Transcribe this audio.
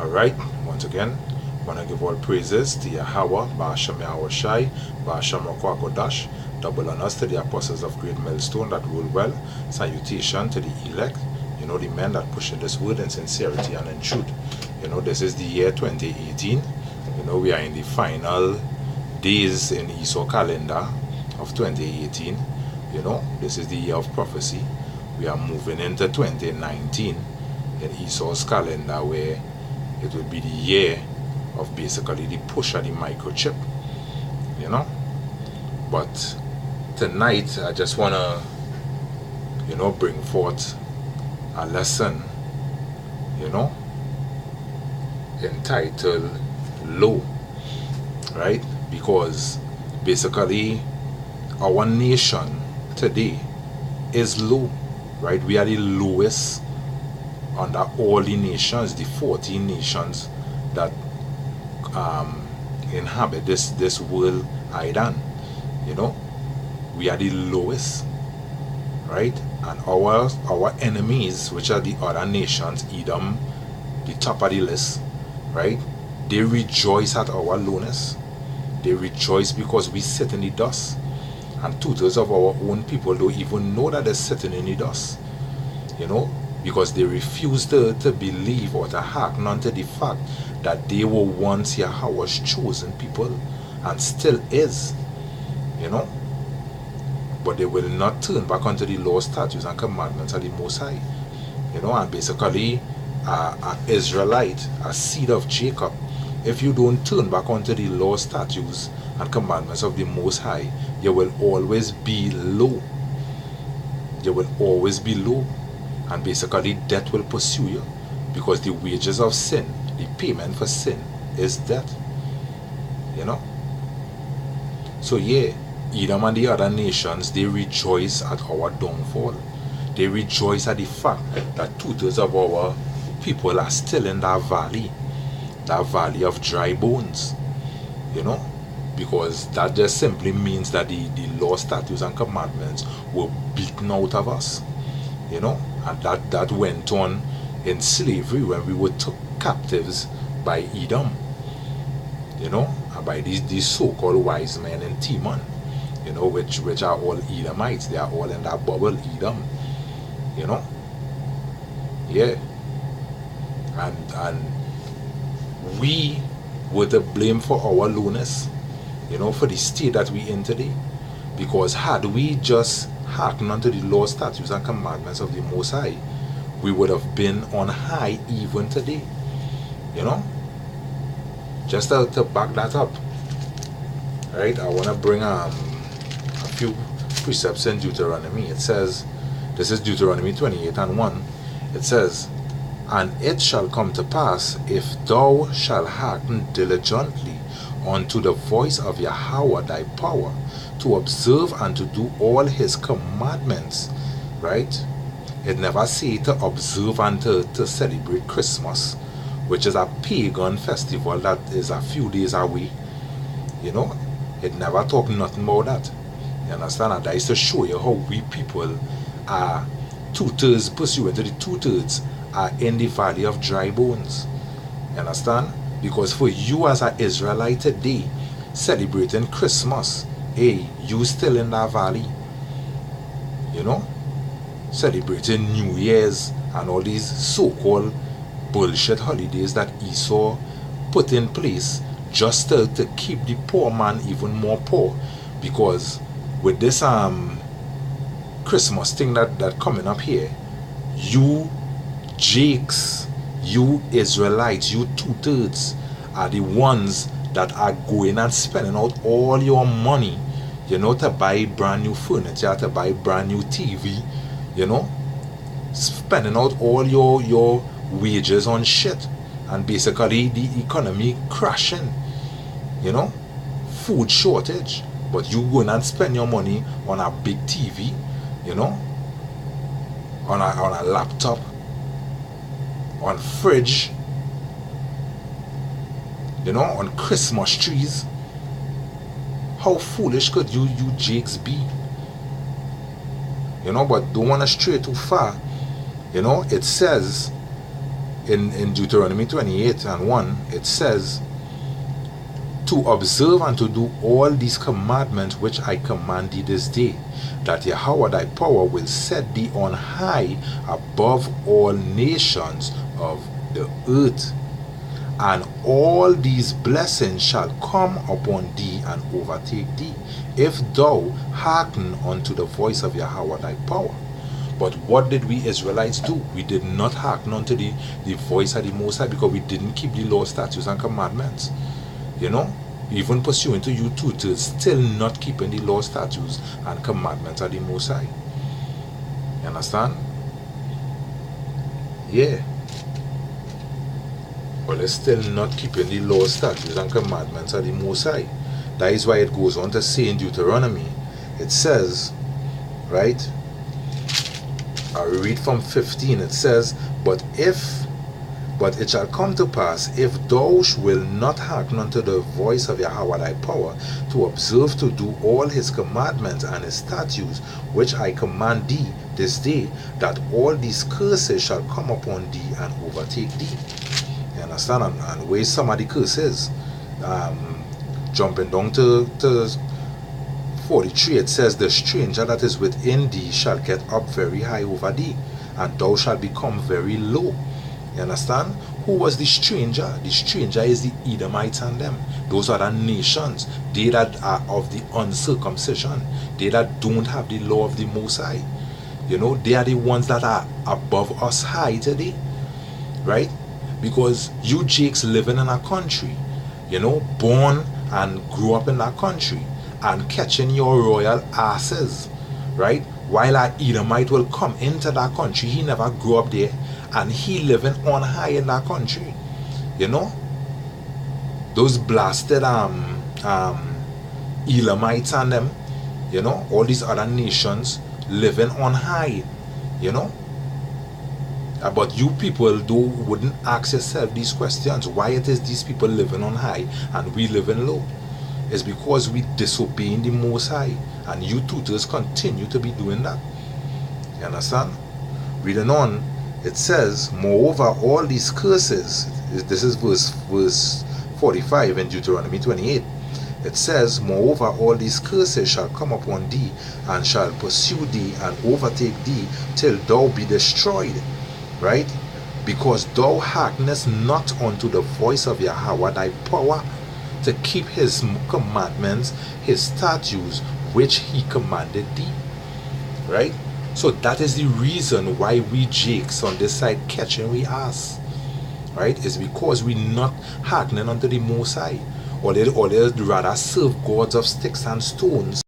Alright, once again, I want to give all praises to Yahweh, Ba'ashem Yahweh Shai, Ba'ashem Rakwakodash, double honors to the apostles of Great Millstone that rule well, salutation to the elect, the men that push this word in sincerity and in truth. This is the year 2018. We are in the final days in Esau calendar of 2018. This is the year of prophecy. We are moving into 2019 in Esau's calendar, where it will be the year of basically the push of the microchip. But tonight I just want to bring forth a lesson entitled Low, right? Because basically our nation today is low, right? We are the lowest under all the nations, the 14 nations that inhabit this world island. We are the lowest, right? And our enemies, which are the other nations, Edom, the top of the list, right? They rejoice at our lowness. They rejoice because we sit in the dust, and 2/3 of our own people don't even know that they're sitting in the dust, because they refuse to believe or to hearken unto the fact that they were once Yahweh's chosen people and still is, but they will not turn back unto the law, statutes, and commandments of the Most High. And basically, an Israelite, a seed of Jacob, if you don't turn back unto the law, statutes, and commandments of the Most High, you will always be low. You will always be low. And basically, death will pursue you, because the wages of sin, the payment for sin, is death. So yeah, Edom and the other nations, they rejoice at our downfall. They rejoice at the fact that 2/3 of our people are still in that valley of dry bones, because that just simply means that the law, statutes, and commandments were beaten out of us, and that went on in slavery when we were took captives by Edom, and by these so-called wise men in Timon, which are all Edomites. They are all in that bubble, Edom, yeah. And we were to blame for our lowness, for the state that we in today. Because had we just hearkened unto the law, statutes, and commandments of the Most High, we would have been on high even today. Just to back that up, right? I want to bring a few precepts in Deuteronomy. It says, this is Deuteronomy 28:1. It says, "And it shall come to pass, if thou shalt hearken diligently unto the voice of Yahweh thy power, to observe and to do all his commandments," right? It never say to observe and to celebrate Christmas, which is a pagan festival that is a few days away. It never talk nothing about that. You understand? And that is to show you how we people are 2/3 pursuant to the 2/3 are in the valley of dry bones. You understand? Because for you as an Israelite today, celebrating Christmas, hey, you still in that valley. Celebrating New Year's and all these so-called bullshit holidays that Esau put in place just to keep the poor man even more poor. Because with this Christmas thing that coming up here, you Jakes, you Israelites, you 2/3 are the ones that are going and spending out all your money, to buy brand new furniture, to buy brand new TV, spending out all your wages on shit, and basically the economy crashing, food shortage, but you go and spend your money on a big TV, on a laptop, on fridge, on Christmas trees. How foolish could you Jakes be? But don't want to stray too far. It says in Deuteronomy 28 and 1, it says, to observe and to do all these commandments which I command thee this day, that Yahweh thy power will set thee on high above all nations of the earth. And all these blessings shall come upon thee and overtake thee, if thou hearken unto the voice of Yahweh thy power. But what did we Israelites do? We did not hearken unto the voice of the Most High, because we didn't keep the law, statutes, and commandments. You know, even pursuing to you tutors, still not keeping the law, statutes, and commandments of the Most High. You understand? Yeah. But it's still not keeping the law, statutes, and commandments of the Most High. That is why it goes on to say in Deuteronomy, it says, right? I read from 15. It says, But it shall come to pass, if thou wilt not hearken unto the voice of Yahweh thy power, to observe to do all his commandments and his statutes, which I command thee this day, that all these curses shall come upon thee and overtake thee. You understand? And where some of the curses, jumping down to 43, it says, the stranger that is within thee shall get up very high over thee, and thou shalt become very low. You understand? Who was the stranger? The stranger is the Edomites and them. Those are the nations. They that are of the uncircumcision. They that don't have the law of the Most High. You know, they are the ones that are above us high today. Right? Because you Jakes living in a country, you know, born and grew up in that country, and catching your royal asses, right? While an Edomite will come into that country, he never grew up there, and he living on high in that country. You know? Those blasted Elamites and them, you know, all these other nations living on high, you know? But you people wouldn't ask yourself these questions. Why it is these people living on high and we living low? It's because we disobeying the Most High, and you tutors continue to be doing that. You understand? Reading on, it says, moreover, all these curses, this is verse 45 in Deuteronomy 28. It says, moreover, all these curses shall come upon thee, and shall pursue thee, and overtake thee, till thou be destroyed. Right? Because thou hearkenest not unto the voice of Yahweh thy power, to keep his commandments, his statutes, which he commanded thee. Right? So that is the reason why we Jakes on this side catching we ass. Right? It's because we not hearkening unto the Most High. Or they rather serve gods of sticks and stones.